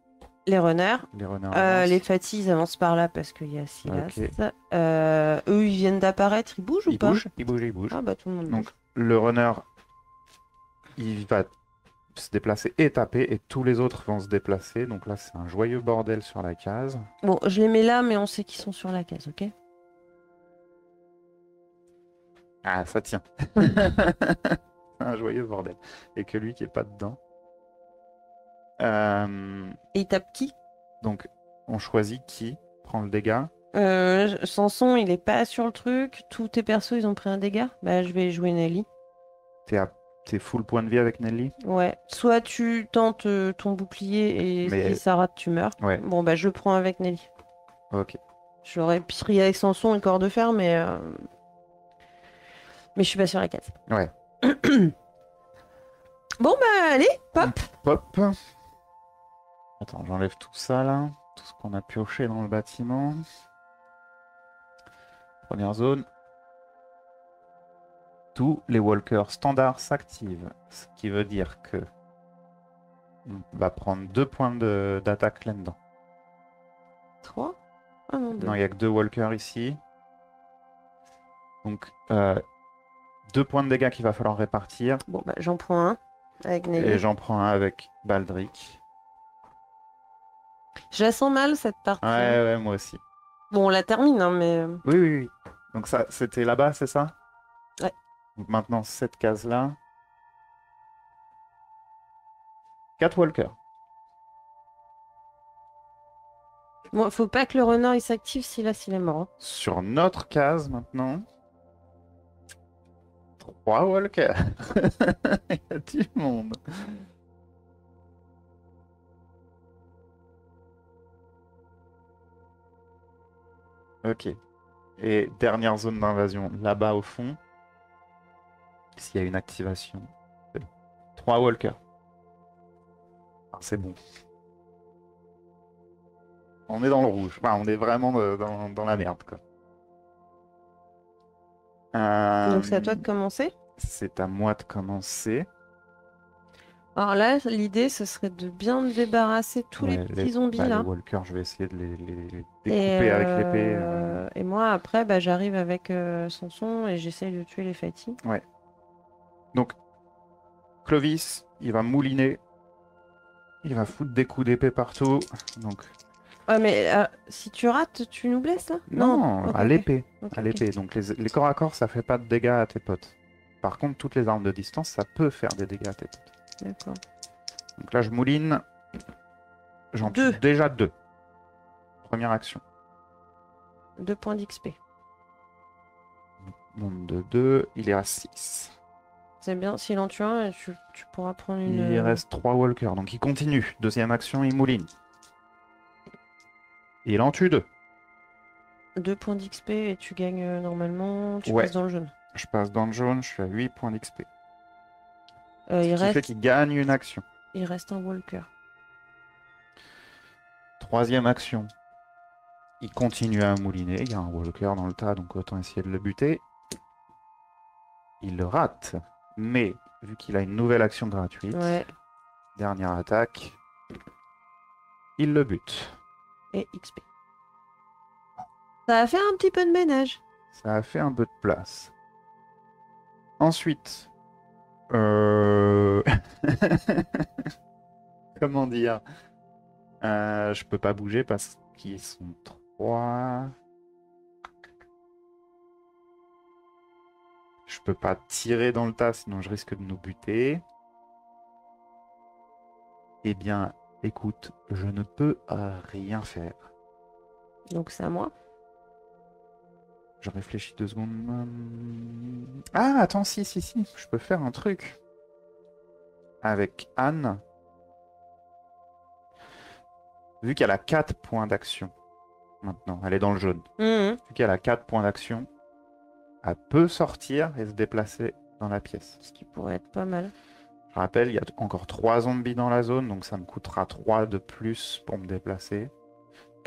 les runners, les runners les avancent. fatigues ils avancent par là parce qu'il y a Silas. Ok. Eux, ils viennent d'apparaître, ils bougent ou Il pas? bouge, il bouge, il bouge. Ah bah tout le monde Donc bouge. le runner, il va se déplacer et taper, et tous les autres vont se déplacer. Donc là, c'est un joyeux bordel sur la case. Bon, je les mets là, mais on sait qu'ils sont sur la case, ok? Ah, ça tient. Un joyeux bordel. Et que lui qui est pas dedans. Euh, Et il tape qui? donc, on choisit qui prend le dégât. Sanson, il est pas sur le truc. Tous tes persos, ils ont pris un dégât. Bah, je vais jouer Nelly. T'es à... t'es full point de vie avec Nelly. Ouais. Soit tu tentes ton bouclier et si Mais ça rate, tu meurs. ouais, Bon, bah, je le prends avec Nelly. ok. Je l'aurais pris avec Sanson et corps de fer, mais je suis pas sur la case. Ouais. Bon, bah, allez, pop. Hop. Attends, j'enlève tout ça là. Tout ce qu'on a pioché dans le bâtiment. Première zone. Tous les walkers standards s'activent. Ce qui veut dire que on va prendre 2 points d'attaque là-dedans. 3. Ah non, 2. Non, il n'y a que 2 walkers ici. Donc, 2 points de dégâts qu'il va falloir répartir. Bon, bah, j'en prends un avec Et Nelly. j'en prends un avec Baldric. Je la sens mal, cette Ouais, partie, hein. ouais, moi aussi. Bon, on la termine, hein, mais... Oui, oui, oui. Donc ça, c'était là-bas, c'est ça? Ouais. Donc maintenant, cette case-là. 4 walkers. Bon, faut pas que le renard, il s'active s'il est mort, hein. Sur notre case, maintenant. 3 walkers. Il y a du monde. Ok. Et dernière zone d'invasion, là-bas au fond. S'il y a une activation. 3 walkers. Ah, c'est bon. On est dans le rouge. Enfin, on est vraiment dans la merde, quoi. Donc c'est à toi Euh, de commencer. c'est à moi de commencer. Alors là, l'idée, ce serait de bien me débarrasser tous les Ouais, petits zombies, les là. walkers, je vais essayer de les Et, découper avec l'épée. et moi, après, bah, j'arrive avec Sanson et j'essaye de tuer les fatigues. Ouais. Donc, Clovis, il va mouliner. Il va foutre des coups d'épée partout. Donc, Ouais, mais si tu rates, tu nous blesses, là? Non. non, Ok, à ok. l'épée. Ok, À ok. l'épée. Donc, les corps à corps, ça fait pas de dégâts à tes potes. Par contre, toutes les armes de distance, ça peut faire des dégâts à tes potes. D'accord. Donc là, je mouline. J'en tue 2. déjà 2. Première action. 2 points d'XP. Monde de 2, il est à 6. C'est bien, s'il en tue un, tu pourras prendre une... Il reste 3 walkers, donc il continue. Deuxième action, il mouline. Il en tue 2. 2 points d'XP et tu gagnes normalement, tu Ouais, passes dans le jaune. je passe dans le jaune, je suis à 8 points d'XP. Il Ce qui fait reste, qu'il gagne une action. il reste un walker. Troisième action, il continue à mouliner. Il y a un walker dans le tas, donc autant essayer de le buter. Il le rate, mais vu qu'il a une nouvelle action gratuite, Ouais, dernière attaque, il le bute. et XP. Ça a fait un petit peu de ménage. Ça a fait un peu de place. Ensuite, comment dire? Je peux pas bouger parce qu'ils sont 3. Je peux pas tirer dans le tas, sinon je risque de nous buter. Eh bien, écoute, je ne peux rien faire. Donc c'est à moi. Je réfléchis 2 secondes. Ah, attends, si, je peux faire un truc. Avec Anne, vu qu'elle a 4 points d'action, maintenant, elle est dans le jaune. Mhm. Vu qu'elle a 4 points d'action, elle peut sortir et se déplacer dans la pièce. Ce qui pourrait être pas mal. Je rappelle, il y a encore 3 zombies dans la zone, donc ça me coûtera 3 de plus pour me déplacer.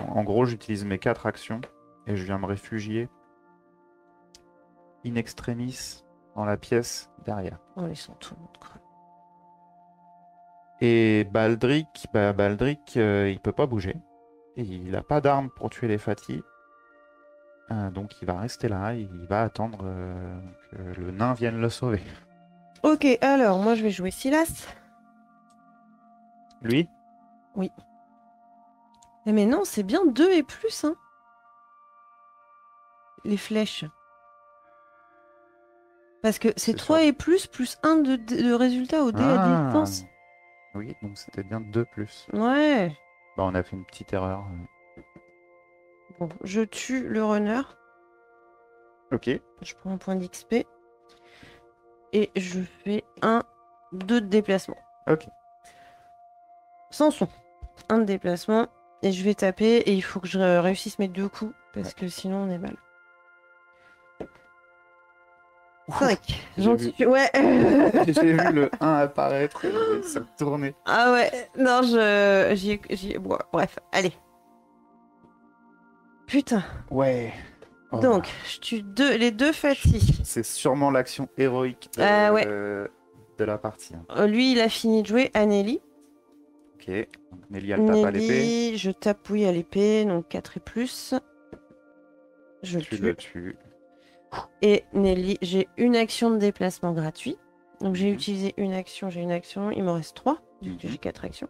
En gros, j'utilise mes 4 actions et je viens me réfugier in extremis dans la pièce derrière. En laissant tout le monde crever. Et Baldric, il peut pas bouger. Et il a pas d'arme pour tuer les Fati. Donc il va rester là, il va attendre que le nain vienne le sauver. Ok, alors moi je vais jouer Silas. Lui? Mais non, c'est bien 2 et plus, hein. Les flèches. Parce que c'est C'est 3 ça. et plus 1 de résultat au dé à distance. Oui, donc c'était bien 2 plus. Ouais. Bah, on a fait une petite erreur. Bon, je tue le runner. Ok. Je prends un point d'XP. Et je fais 2 de déplacement. Ok. Sans son. 1 de déplacement. Et je vais taper. Et il faut que je réussisse mes 2 coups. Parce que sinon on est mal. 5. J'ai vu. Ouais. J'ai vu le 1 apparaître et ça tourner. Ah ouais. Non, bon, bref, allez. Putain. Ouais. Oh. Donc, je tue les 2 Fati. C'est sûrement l'action héroïque Ouais. de la partie. Hein. Lui, il a fini de jouer. Anneli. Ok. Donc Nelly, elle tape à l'épée. Nelly, je tape, oui, à l'épée. Donc 4 et plus. Je le Tu tue. le tues. Et Nelly, j'ai une action de déplacement gratuit. Donc j'ai Mhm. utilisé une action, il me reste 3. Du coup, Mhm. j'ai 4 actions.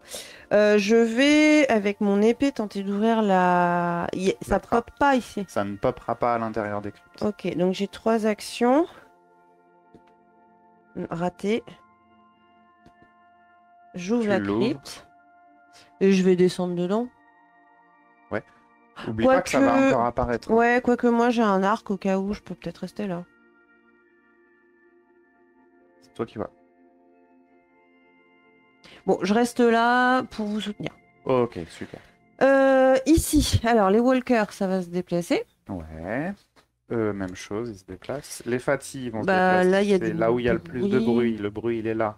Je vais, avec mon épée, tenter d'ouvrir la... Ça trappe. pop pas ici. Ça ne popera pas à l'intérieur des cryptes. Ok, donc j'ai 3 actions. Raté. J'ouvre Tu la l'ouvres. crypte. Et je vais descendre dedans. Oublie pas que ça va encore apparaître. Ouais, quoique moi j'ai un arc au cas où je peux peut-être rester là. C'est toi qui vas. Bon, je reste là pour vous soutenir. Ok, super. Ici, alors les walkers, ça va se déplacer. Ouais. Même chose, ils se déplacent. Les Fati vont se Bah, déplacer. là, il y a C'est du là où il y a le plus de bruit. bruit. Le bruit, il est là.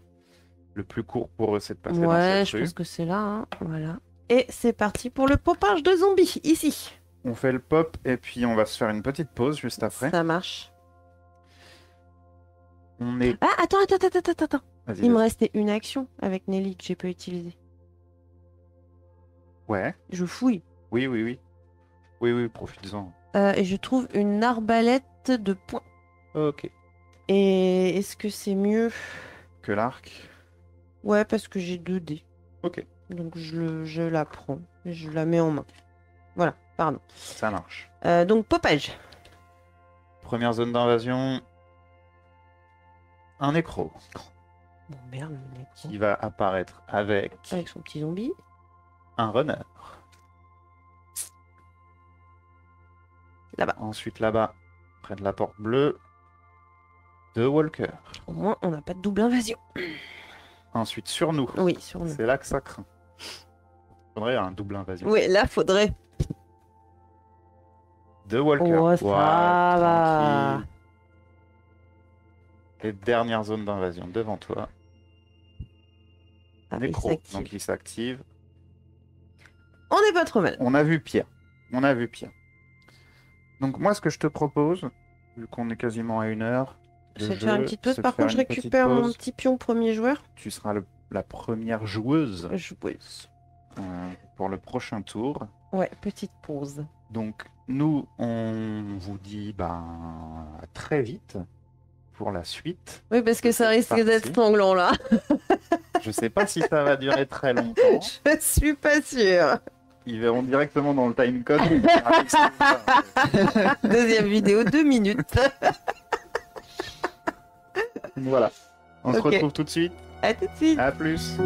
Le plus court pour eux, c'est de passer dans Ouais, cette je rue. pense que c'est là, hein. Voilà. Et c'est parti pour le popage de zombies, ici. On fait le pop et puis on va se faire une petite pause juste après. Ça marche. On est... Ah, attends. Vas-y, Il me vas-y. restait une action avec Nelly que j'ai pas utilisée. Ouais. Je fouille. Oui, oui, oui. Oui, oui, profites-en. Et je trouve une arbalète de poing. Ok. Et est-ce que c'est mieux? Que l'arc. Ouais, parce que j'ai 2 dés. Ok. Donc je la prends. Et je la mets en main. Voilà, pardon. Ça marche. Donc popage. Première zone d'invasion. Un nécro Bon, merde, le nécro. qui va apparaître avec Avec son petit zombie. un runner. Là-bas. Ensuite, là-bas, près de la porte bleue, 2 walkers. Au moins, on n'a pas de double invasion. Ensuite, sur nous. Oui, sur nous. C'est là que ça craint. Faudrait un double invasion. Oui, là, faudrait. 2 walkers. Oh, ça va. tranquille. Et dernière zone d'invasion devant toi. Ah, il Nécro. s'active. Donc il s'active. On n'est pas trop mal. On a vu pire. Donc moi, ce que je te propose, vu qu'on est quasiment à 1 heure, Je de vais te faire une jeu, petite pause. c'est de Par faire contre, je une petite récupère mon pause. petit pion premier joueur. Tu seras la première joueuse Joueuse. pour le prochain tour. Ouais, petite pause. Donc nous, on vous dit à très vite pour la suite. Oui, parce que ça risque partie. d'être sanglant, là. Je sais pas si ça va durer très longtemps. Je suis pas sûre. Ils verront directement dans le timecode. Deuxième vidéo, 2 minutes. Voilà. On se Ok. retrouve tout de suite. À tout de suite. À plus.